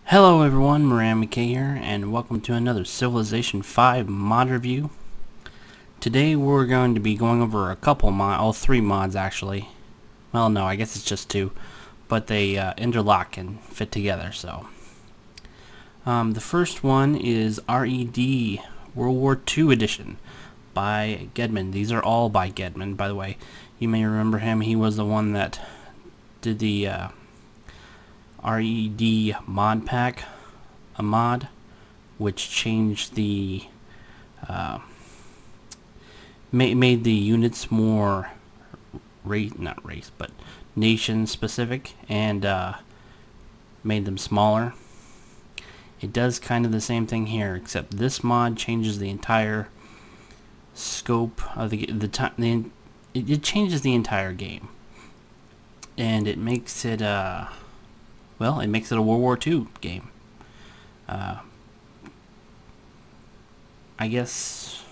Hello everyone, Moran McKay here, and welcome to another Civilization 5 mod review. Today we're going to be going over a couple three mods actually. Well, no, I guess it's just two, but they interlock and fit together. So, the first one is R.E.D. World War II Edition by Gedman. These are all by Gedman, by the way. You may remember him. He was the one that did the R.E.D. mod pack, a mod which changed the made the units more not race but nation specific, and made them smaller. It does kind of the same thing here, except this mod changes the entire scope of it changes the entire game, and it makes it well, it makes it a World War II game. I guess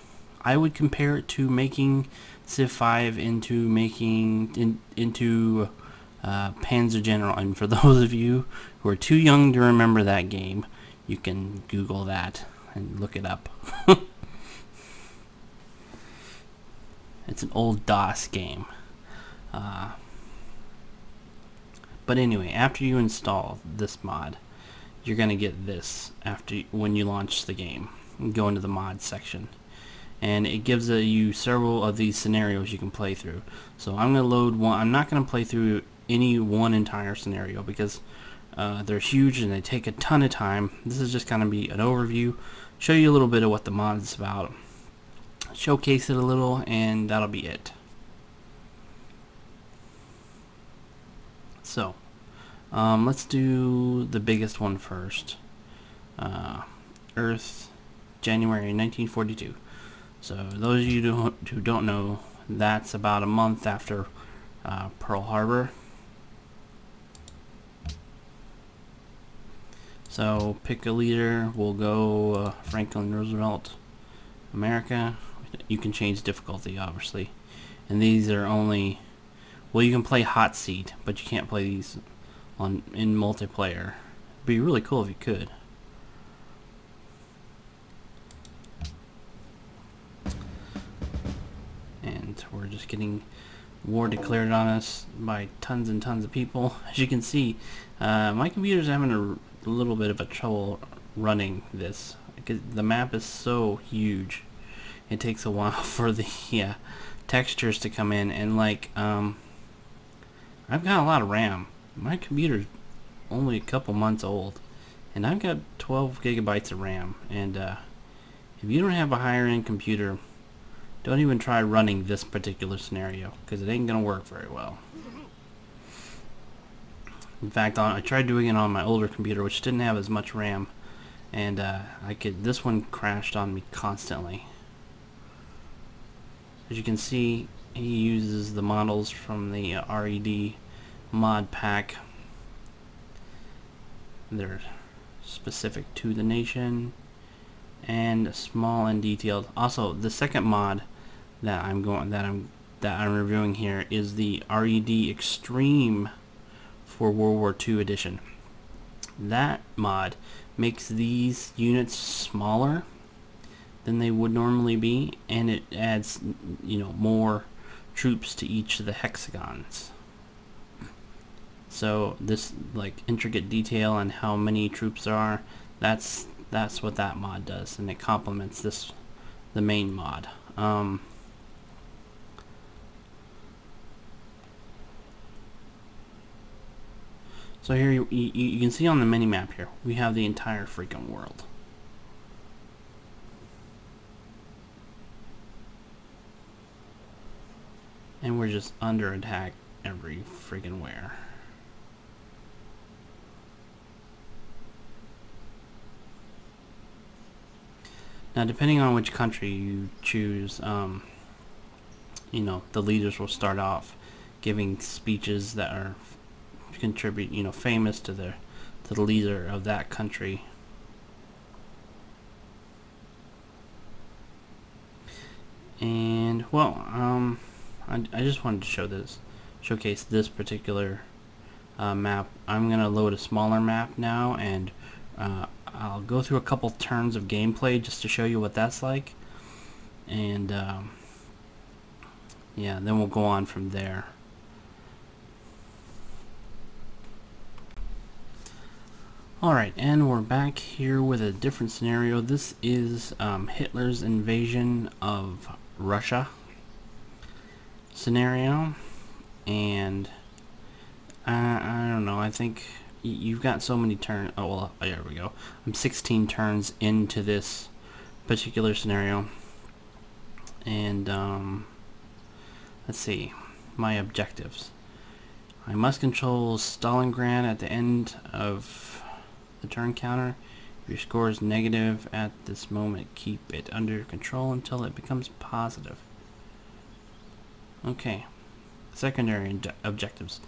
I would compare it to making Civ 5 into Panzer General. And for those of you who are too young to remember that game, you can Google that and look it up. It's an old DOS game. But anyway, after you install this mod, you're gonna get this when you launch the game. Go into the mod section, and it gives you several of these scenarios you can play through. So I'm gonna load one. I'm not gonna play through any one entire scenario because they're huge and they take a ton of time. This is just gonna be an overview, show you a little bit of what the mod is about, showcase it a little, and that'll be it. So, let's do the biggest one first. Earth, January 1942. So, those of you who don't know, that's about a month after Pearl Harbor. So, pick a leader. We'll go Franklin Roosevelt, America. You can change difficulty, obviously. And these are only... Well, you can play hot seat, but you can't play these in multiplayer. It'd be really cool if you could. And we're just getting war declared on us by tons and tons of people. As you can see, my computer's having a little bit of a trouble running this because the map is so huge. It takes a while for the textures to come in, and like I've got a lot of RAM. My computer's only a couple months old, and I've got 12 gigabytes of RAM. And if you don't have a higher end computer, don't even try running this particular scenario, because it ain't gonna work very well. In fact, I tried doing it on my older computer, which didn't have as much RAM, and this one crashed on me constantly. As you can see, he uses the models from the R.E.D. mod pack. They're specific to the nation and small and detailed. Also, the second mod that I'm reviewing here is the R.E.D. Xtreme for World War II edition. That mod makes these units smaller than they would normally be, and it adds, more troops to each of the hexagons. So this intricate detail on how many troops there are, that's what that mod does, and it complements the main mod. So here you can see on the mini map here, we have the entire freaking world. And we're just under attack every freaking where. Now, depending on which country you choose, the leaders will start off giving speeches that are famous to the leader of that country. And well, I just wanted to showcase this particular map. I'm gonna load a smaller map now and I'll go through a couple turns of gameplay just to show you what that's like, and yeah, then we'll go on from there. Alright, and we're back here with a different scenario. This is Hitler's invasion of Russia scenario, and I don't know, I think you've got so many turns. Oh, well, there we go. I'm 16 turns into this particular scenario, and let's see, my objectives. I must control Stalingrad at the end of the turn counter. If your score is negative at this moment, keep it under control until it becomes positive. Okay. Secondary objectives.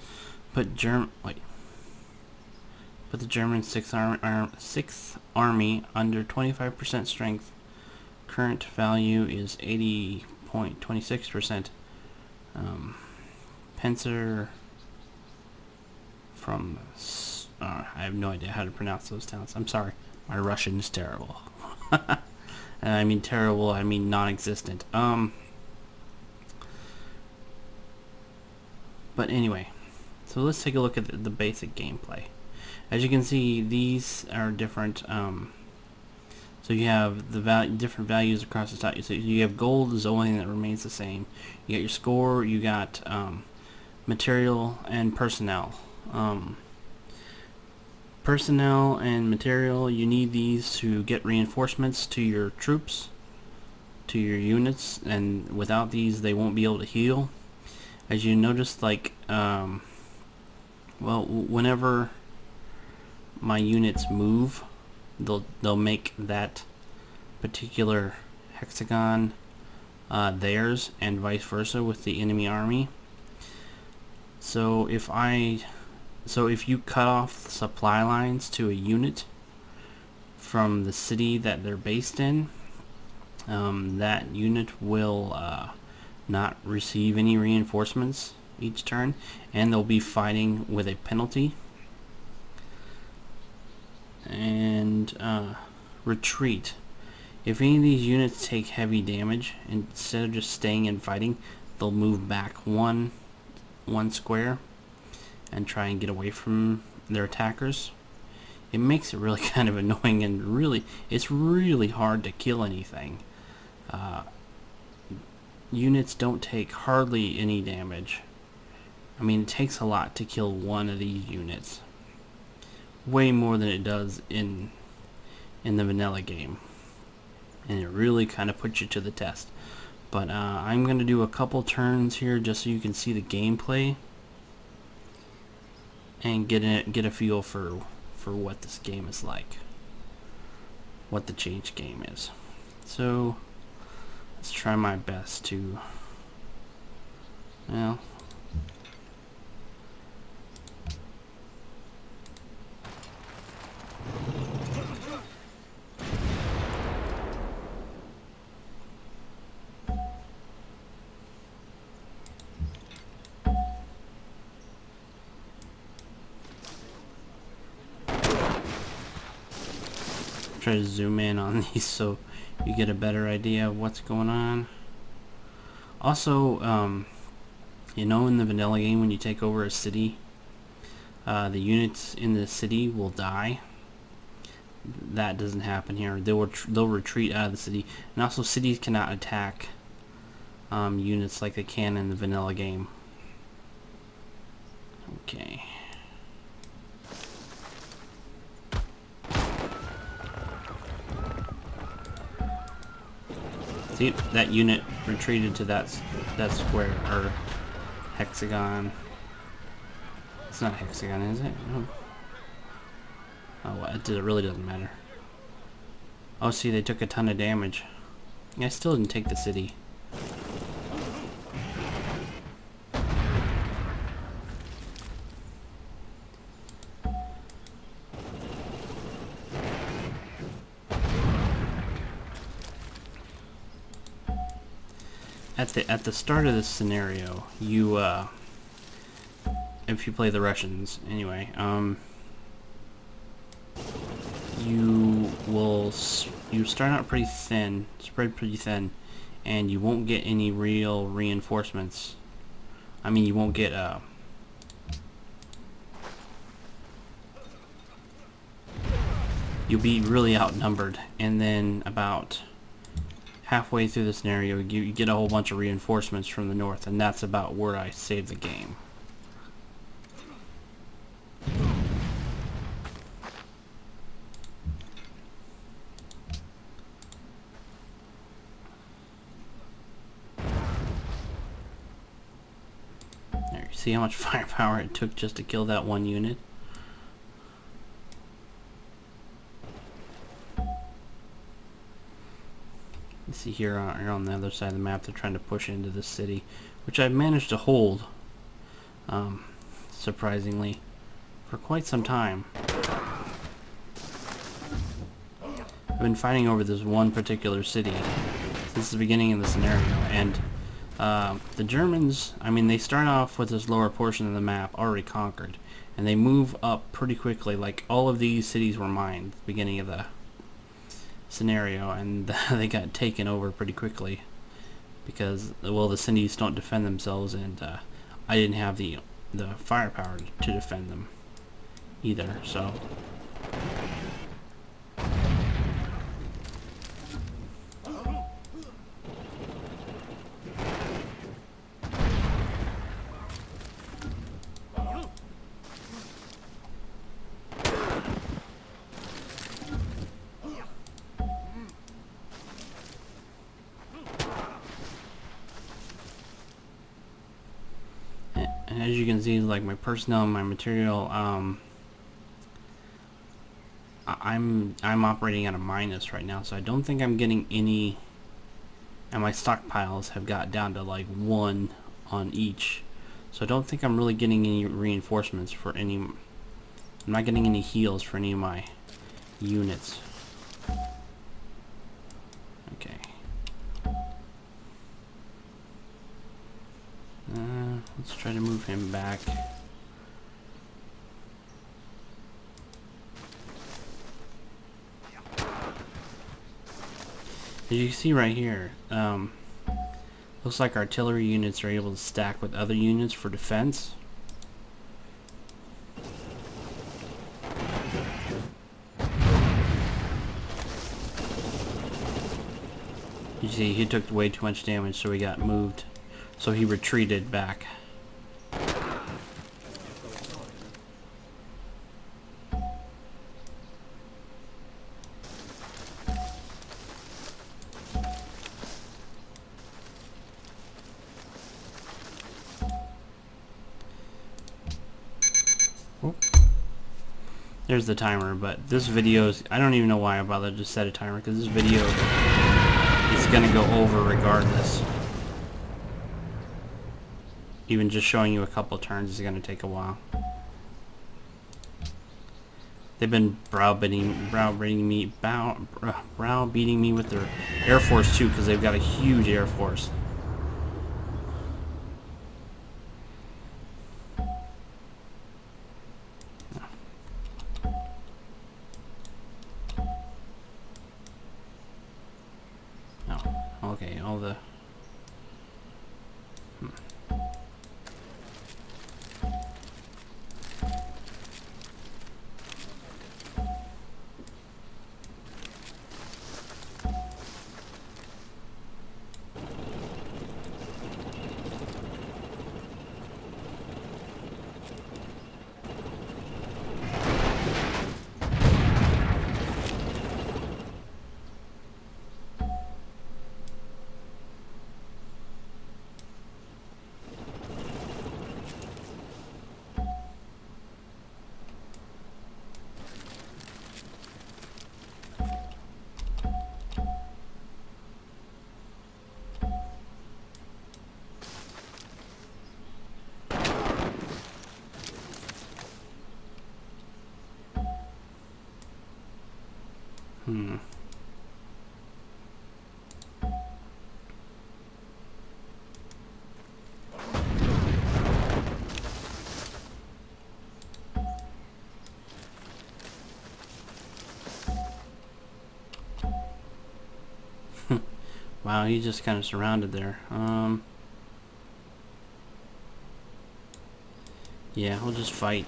Put the German 6th Army under 25% strength. Current value is 80.26%. Panzer from... I have no idea how to pronounce those towns. I'm sorry. My Russian is terrible. And I mean terrible, I mean non-existent. But anyway, so let's take a look at the basic gameplay. As you can see, these are different. So you have the different values across the top. So you have gold is the only thing that remains the same. You got your score. You got material and personnel. Personnel and material, you need these to get reinforcements to your troops, to your units, and without these they won't be able to heal. As you notice, like, well, whenever my units move, they'll make that particular hexagon theirs, and vice versa with the enemy army. So if you cut off supply lines to a unit from the city that they're based in, that unit will not receive any reinforcements each turn, and they'll be fighting with a penalty. And retreat. If any of these units take heavy damage, instead of just staying and fighting, they'll move back one square and try and get away from their attackers. It makes it really kind of annoying, and it's really hard to kill anything. Units don't take hardly any damage. I mean, it takes a lot to kill one of these units. Way more than it does in the vanilla game. And it really kind of puts you to the test. But I'm going to do a couple turns here just so you can see the gameplay and get a feel for what this game is like, what the change game is. So let's try my best to, well, try to zoom in on these so you get a better idea of what's going on. Also, you know, in the vanilla game, when you take over a city, the units in the city will die. That doesn't happen here. They'll retreat out of the city, and also cities cannot attack units like they can in the vanilla game. Okay. See, that unit retreated to that square, or hexagon. It's not a hexagon, is it? No. Oh, well, it really doesn't matter. Oh, see, they took a ton of damage. I still didn't take the city. At the start of this scenario, you if you play the Russians anyway, you start out pretty thin, spread pretty thin, and you won't get any real reinforcements. I mean, you won't get you'll be really outnumbered, and then about halfway through the scenario you get a whole bunch of reinforcements from the north, and that's about where I save the game. There, you see how much firepower it took just to kill that one unit? You see here on the other side of the map, they're trying to push into the city, which I've managed to hold, surprisingly, for quite some time. I've been fighting over this one particular city since the beginning of the scenario, and the Germans, I mean, they start off with this lower portion of the map already conquered, and they move up pretty quickly. Like, all of these cities were mine at the beginning of the scenario, and they got taken over pretty quickly because, well, the cities don't defend themselves, and I didn't have the firepower to defend them either, so and as you can see, like, my personnel and my material, I'm operating at a minus right now, so I don't think I'm getting any, and my stockpiles have got down to like 1 on each, so I don't think I'm really getting any reinforcements for any, I'm not getting any heals for any of my units. Okay. Let's try to move him back. As you can see right here, looks like artillery units are able to stack with other units for defense. You see, he took way too much damage, so he got moved. So he retreated back. There's the timer, but this video is, I don't even know why I bothered to set a timer, because this video is going to go over regardless. Even just showing you a couple turns is going to take a while. They've been browbeating me with their Air Force too, because they've got a huge Air Force. Okay, all the... Wow, he's just kind of surrounded there. Yeah, we'll just fight.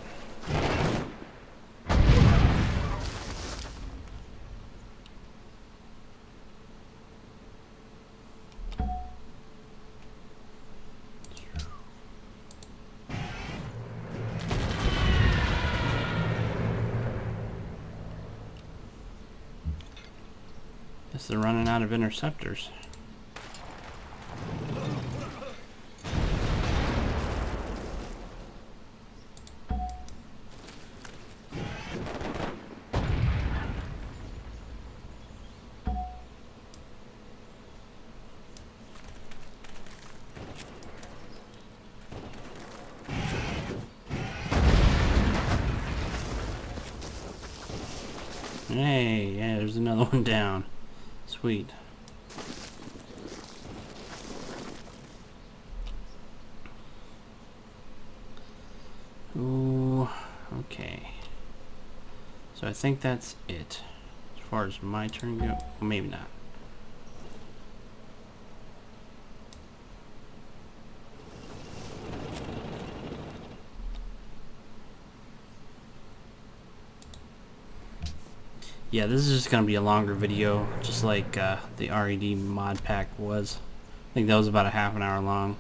Guess they're running out of interceptors. Hey, yeah, there's another one down. Sweet. Ooh, okay. So I think that's it. As far as my turn goes, well, maybe not. Yeah, this is just going to be a longer video, just like the R.E.D mod pack was. I think that was about a half an hour long.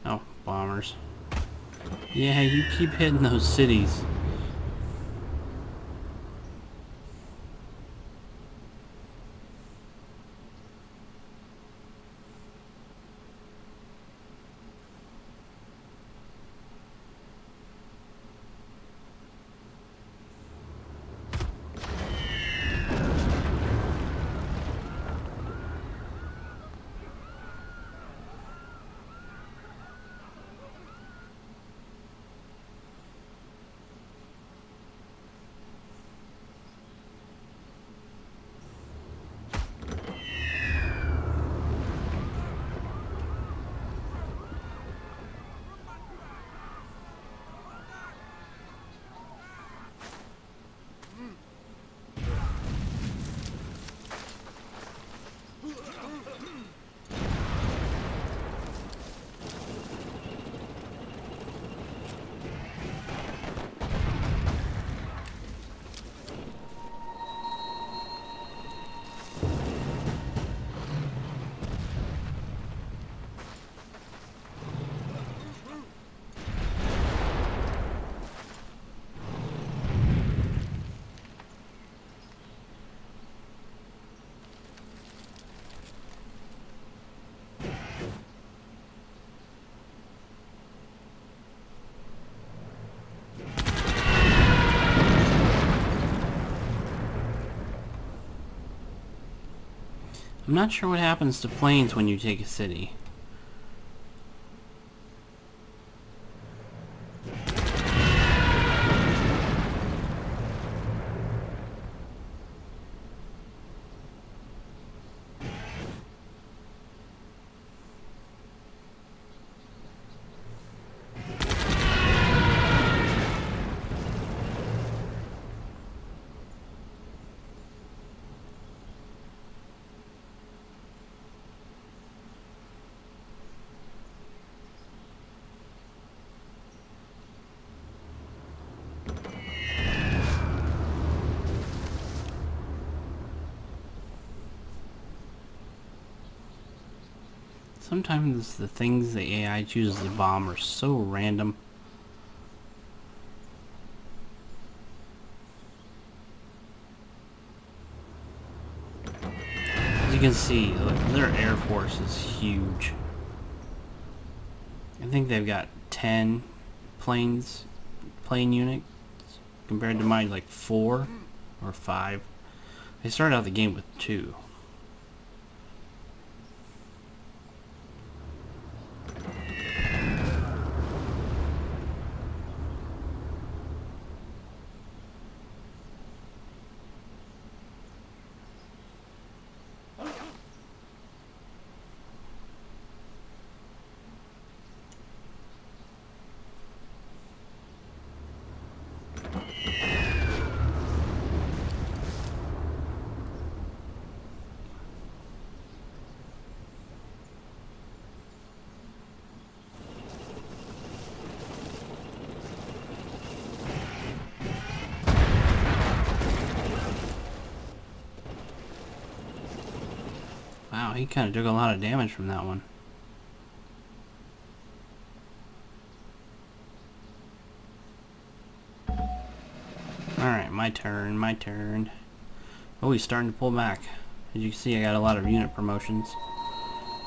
Oh, bombers. Yeah, you keep hitting those cities. I'm not sure what happens to planes when you take a city. Sometimes the things the AI chooses to bomb are so random. As you can see, their air force is huge. I think they've got 10 plane units compared to my like 4 or 5. They started out the game with 2. Wow, he kind of took a lot of damage from that one. Alright, my turn. Oh, he's starting to pull back. As you can see, I got a lot of unit promotions.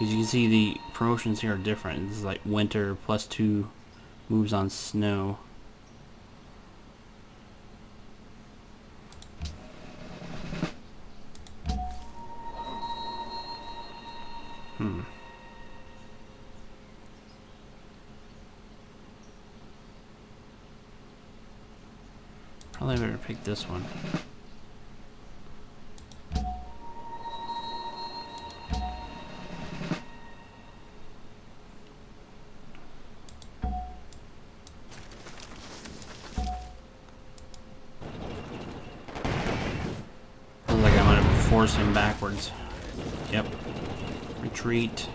As you can see, the promotions here are different. This is like winter, +2 moves on snow. Probably better pick this one. Looks like I'm gonna force him backwards. Yep. Retreat.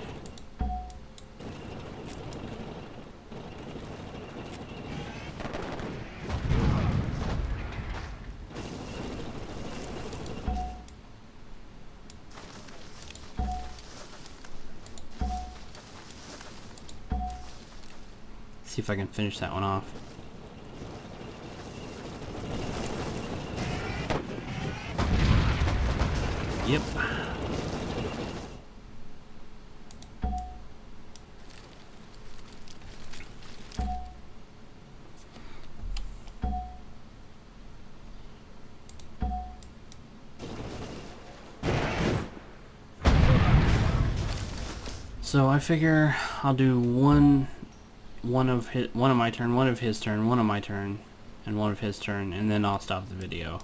See if I can finish that one off. Yep. So I figure I'll do one of my turn, one of his turn, one of my turn, and one of his turn, and then I'll stop the video.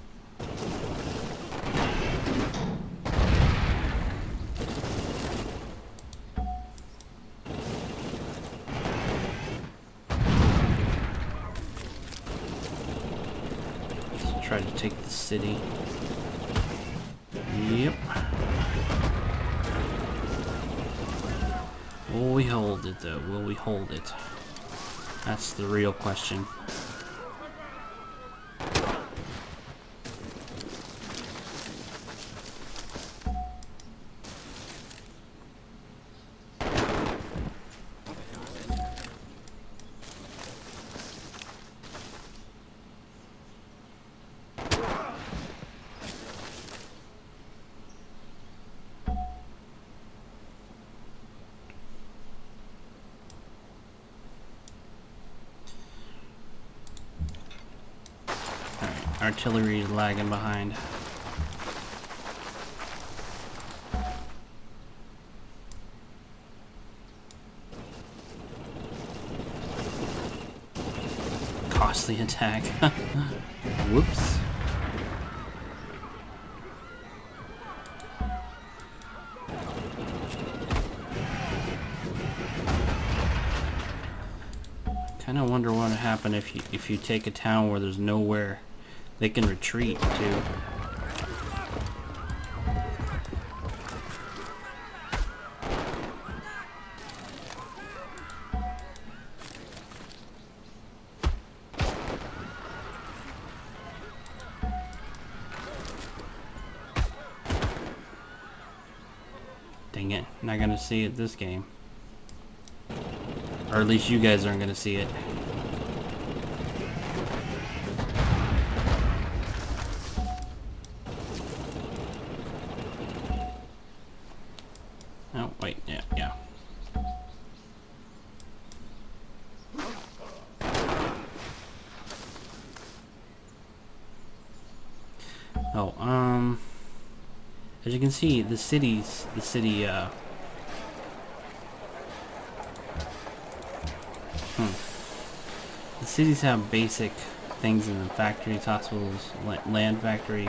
Let's try to take the city. Yep. Will we hold it though? Will we hold it? That's the real question. Artillery is lagging behind. Costly attack. Whoops. Kind of wonder what would happen if you take a town where there's nowhere they can retreat to. Dang it, not gonna see it this game. Or at least you guys aren't gonna see it. Oh, wait, yeah. Oh, as you can see, the city, the cities have basic things in the factories, hospitals, land factory.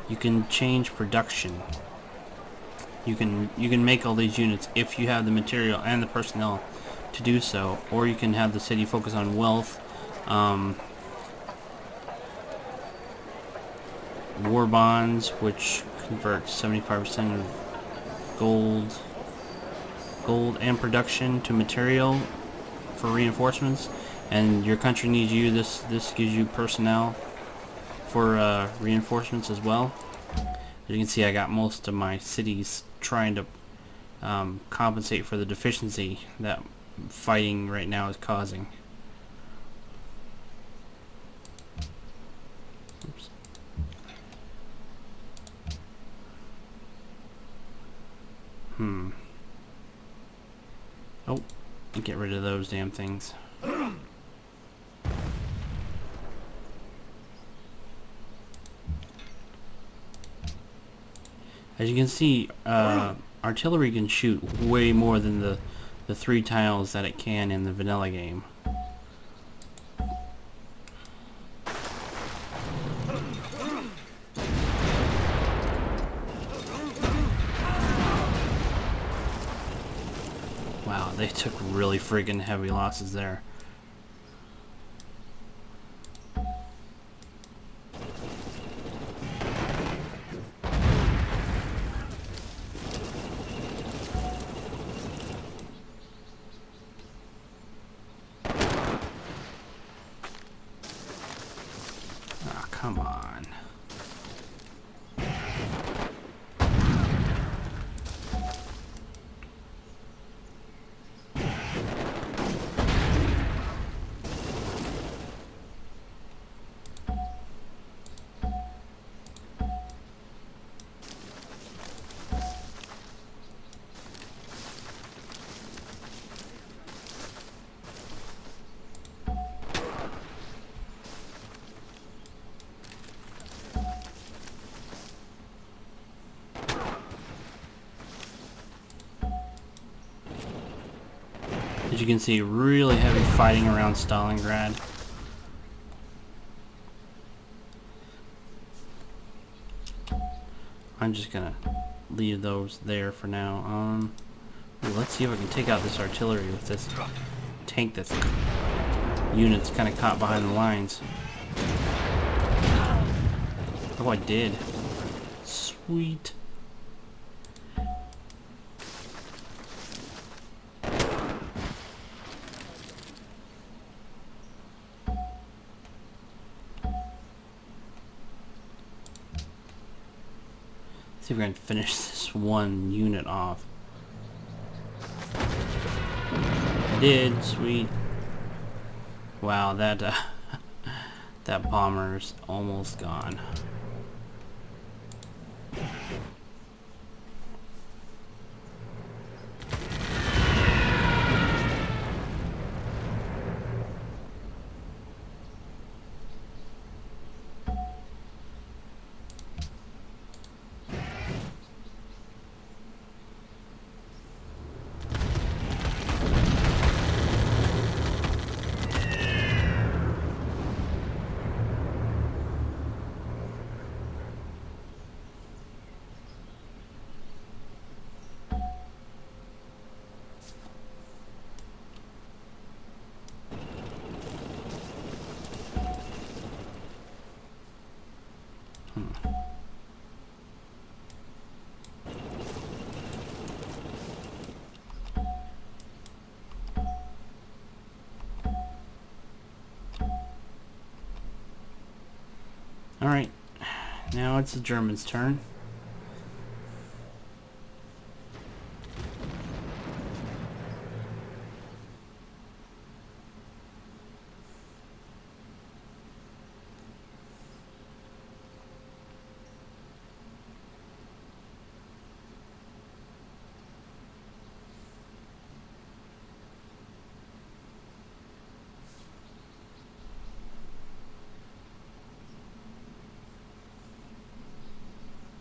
You can change production. You can make all these units if you have the material and the personnel to do so, or you can have the city focus on wealth, war bonds, which convert 75% of gold and production to material for reinforcements, and your country needs you. This gives you personnel for reinforcements as well. As you can see, I got most of my cities trying to compensate for the deficiency that fighting right now is causing. Oops. Oh, get rid of those damn things. As you can see, artillery can shoot way more than the 3 tiles that it can in the vanilla game. Wow, they took really friggin' heavy losses there. Ah, come on. As you can see, really heavy fighting around Stalingrad. I'm just gonna leave those there for now. Let's see if I can take out this artillery with this tank that's unit's kind of caught behind the lines. Oh, I did. Sweet. See if we can finish this one unit off. I did, sweet. Wow, that that bomber's almost gone. Alright, now it's the Germans' turn.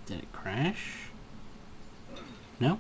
Did it crash? No?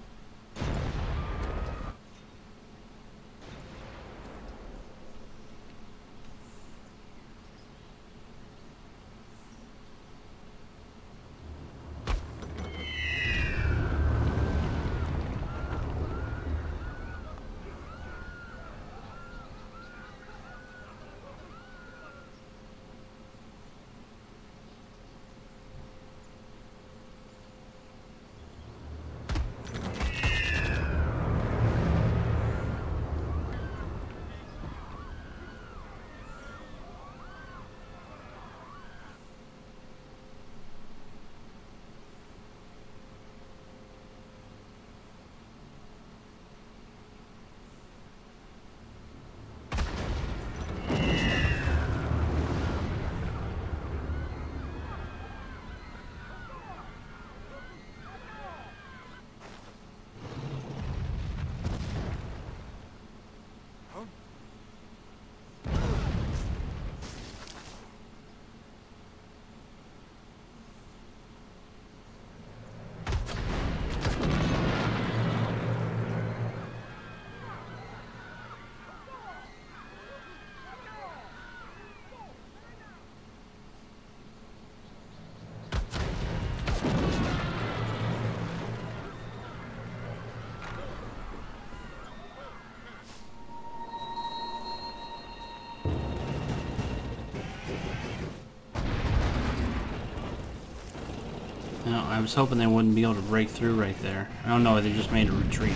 No, I was hoping they wouldn't be able to break through right there. I don't know, they just made a retreat.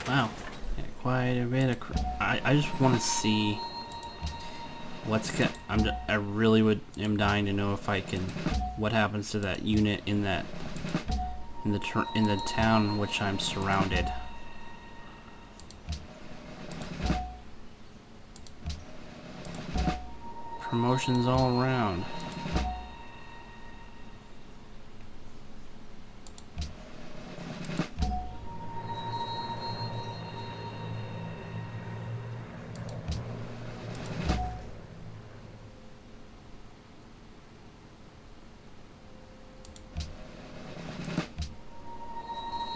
Wow, yeah, quite a bit of. I just want to see what's. I really am dying to know if I can. What happens to that unit in that in the town which I'm surrounded. Promotions all around.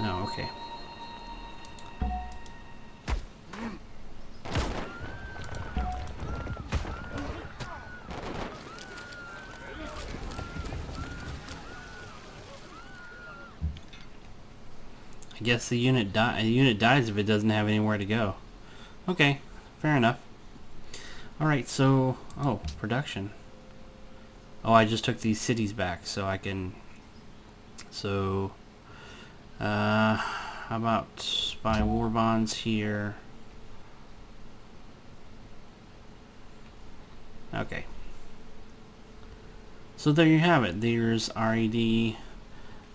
Oh, okay. I guess the unit dies if it doesn't have anywhere to go. Okay, fair enough. Alright, so... Oh, production. Oh, I just took these cities back, so I can... So... how about buy war bonds here? Okay. So there you have it. There's R.E.D.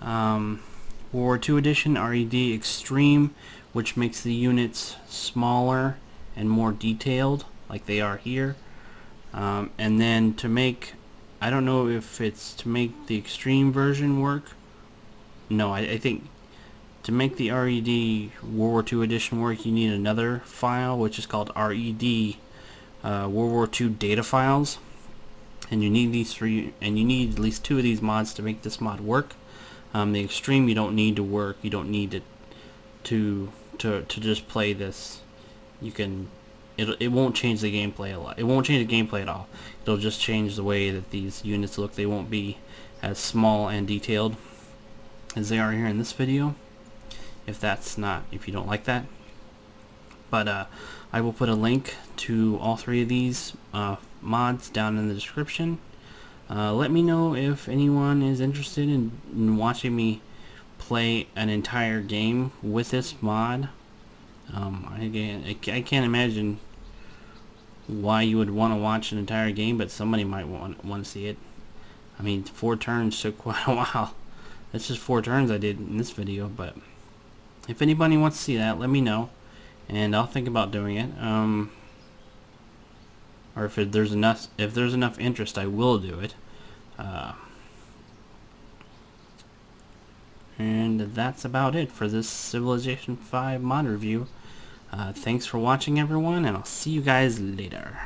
World War II Edition, R.E.D. Xtreme, which makes the units smaller and more detailed, like they are here. And then to make, I don't know if it's to make the Xtreme version work. No, I think to make the R.E.D. World War II Edition work, you need another file, which is called R.E.D. World War II data files. And you need these three, and you need at least 2 of these mods to make this mod work. The Xtreme you don't need to work. You don't need to just play this. You can. It won't change the gameplay a lot. It won't change the gameplay at all. It'll just change the way that these units look. They won't be as small and detailed as they are here in this video. If you don't like that. But I will put a link to all 3 of these mods down in the description. Let me know if anyone is interested in watching me play an entire game with this mod. I can't imagine why you would want to watch an entire game, but somebody might want to see it. I mean, 4 turns took quite a while. That's just 4 turns I did in this video, but if anybody wants to see that, let me know, and I'll think about doing it. Or if there's enough interest, I will do it. And that's about it for this Civilization 5 mod review. Thanks for watching, everyone, and I'll see you guys later.